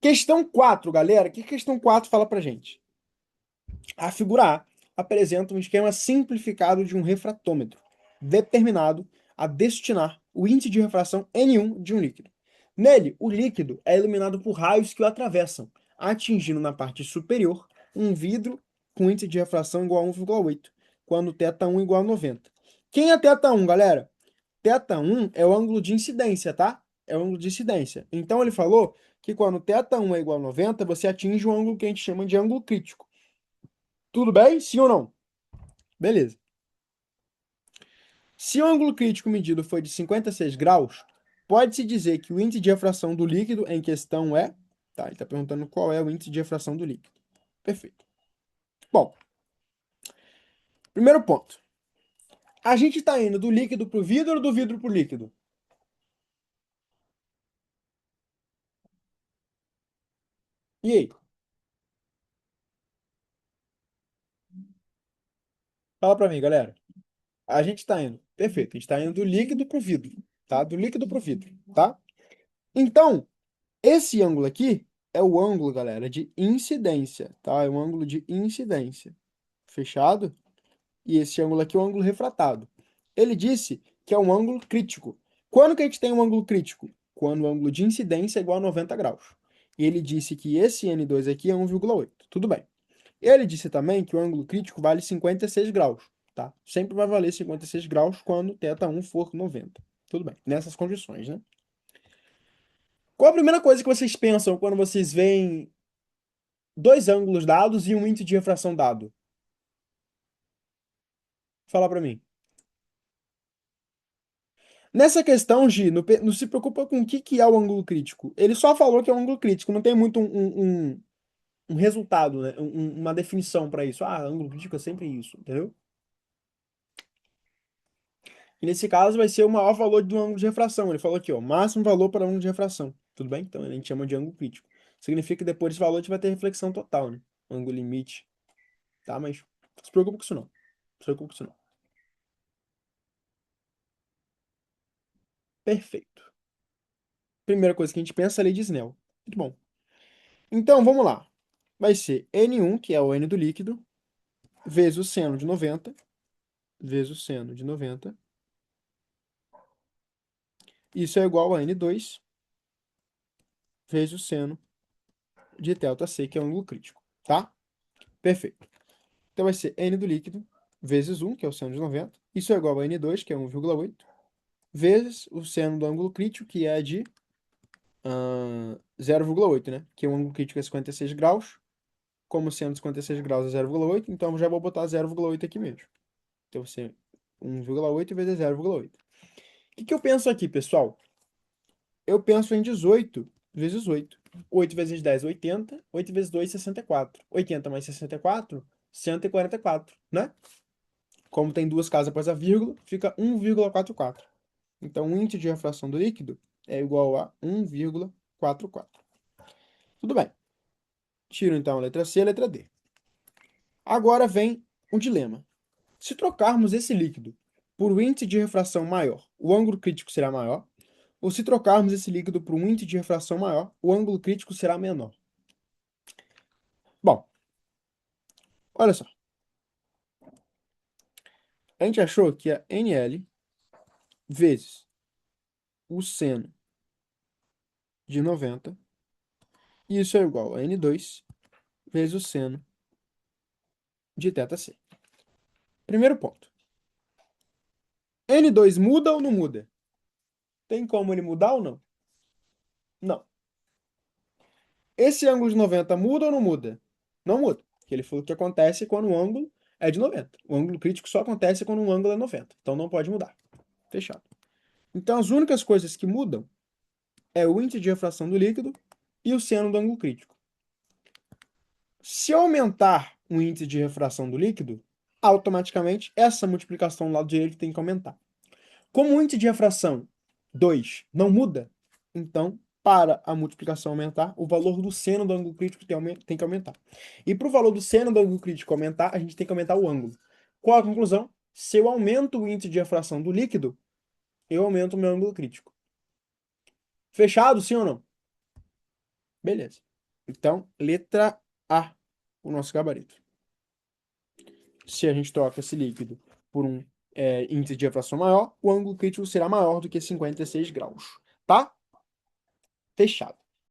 Questão 4, galera. O que a questão 4 fala pra gente? A figura A apresenta um esquema simplificado de um refratômetro, determinado a destinar o índice de refração N1 de um líquido. Nele, o líquido é iluminado por raios que o atravessam, atingindo na parte superior um vidro com índice de refração igual a 1,8, quando θ1 igual a 90. Quem é θ1, galera? θ1 é o ângulo de incidência, tá? É o ângulo de incidência. Então ele falou que quando θ1 é igual a 90, você atinge um ângulo que a gente chama de ângulo crítico. Tudo bem? Sim ou não? Beleza. Se o ângulo crítico medido foi de 56 graus, pode-se dizer que o índice de refração do líquido em questão é. Tá, ele está perguntando qual é o índice de refração do líquido. Perfeito. Bom, primeiro ponto. A gente está indo do líquido para o vidro ou do vidro para o líquido? E aí? Fala para mim, galera. A gente está indo. Perfeito. A gente está indo do líquido para o vidro. Tá? Do líquido para o vidro. Tá? Então, esse ângulo aqui é o ângulo, galera, de incidência. Tá? É um ângulo de incidência. Fechado? E esse ângulo aqui é um ângulo refratado. Ele disse que é um ângulo crítico. Quando que a gente tem um ângulo crítico? Quando o ângulo de incidência é igual a 90 graus. E ele disse que esse N2 aqui é 1,8. Tudo bem. Ele disse também que o ângulo crítico vale 56 graus, tá? Sempre vai valer 56 graus quando θ1 for 90. Tudo bem, nessas condições, né? Qual a primeira coisa que vocês pensam quando vocês veem dois ângulos dados e um índice de refração dado? Fala para mim. Nessa questão, Gi, não se preocupa com o que é o ângulo crítico. Ele só falou que é um ângulo crítico, não tem muito um resultado, né? Uma definição para isso. Ah, ângulo crítico é sempre isso, entendeu? E nesse caso vai ser o maior valor do ângulo de refração. Ele falou aqui, ó, máximo valor para ângulo de refração. Tudo bem? Então a gente chama de ângulo crítico. Significa que depois desse valor a gente vai ter reflexão total, né? Ângulo limite, tá? Mas não se preocupa com isso não. Não se preocupa com isso não. Perfeito. Primeira coisa que a gente pensa é a lei de Snell. Muito bom. Então, vamos lá. Vai ser N1, que é o N do líquido, vezes o seno de 90, vezes o seno de 90. Isso é igual a N2, vezes o seno de ΔC, que é o ângulo crítico, tá? Perfeito. Então vai ser N do líquido, vezes 1, que é o seno de 90. Isso é igual a N2, que é 1,8, vezes o seno do ângulo crítico, que é de 0,8, né? Que o ângulo crítico é 56 graus. Como o seno de 56 graus é 0,8, então eu já vou botar 0,8 aqui mesmo. Então vai ser 1,8 vezes 0,8. O que eu penso aqui, pessoal? Eu penso em 18 vezes 8. 8 vezes 10, 80. 8 vezes 2, 64. 80 mais 64, 144, né? Como tem duas casas após a vírgula, fica 1,44. Então, o índice de refração do líquido é igual a 1,44. Tudo bem. Tiro, então, a letra C e a letra D. Agora vem o dilema. Se trocarmos esse líquido por um índice de refração maior, o ângulo crítico será maior. Ou se trocarmos esse líquido por um índice de refração maior, o ângulo crítico será menor. Bom, olha só. A gente achou que a NL vezes o seno de 90, isso é igual a N2 vezes o seno de ΔC. Primeiro ponto. N2 muda ou não muda? Tem como ele mudar ou não? Não. Esse ângulo de 90 muda ou não muda? Não muda. Porque ele falou que acontece quando o ângulo é de 90. O ângulo crítico só acontece quando um ângulo é 90. Então não pode mudar. Fechado. Então as únicas coisas que mudam é o índice de refração do líquido e o seno do ângulo crítico. Se eu aumentar o índice de refração do líquido, automaticamente essa multiplicação do lado direito tem que aumentar. Como o índice de refração 2 não muda, então, para a multiplicação aumentar, o valor do seno do ângulo crítico tem que aumentar. E para o valor do seno do ângulo crítico aumentar, a gente tem que aumentar o ângulo. Qual a conclusão? Se eu aumento o índice de refração do líquido, eu aumento o meu ângulo crítico. Fechado, sim ou não? Beleza. Então, letra A, o nosso gabarito. Se a gente troca esse líquido por um índice de refração maior, o ângulo crítico será maior do que 56 graus, tá? Fechado.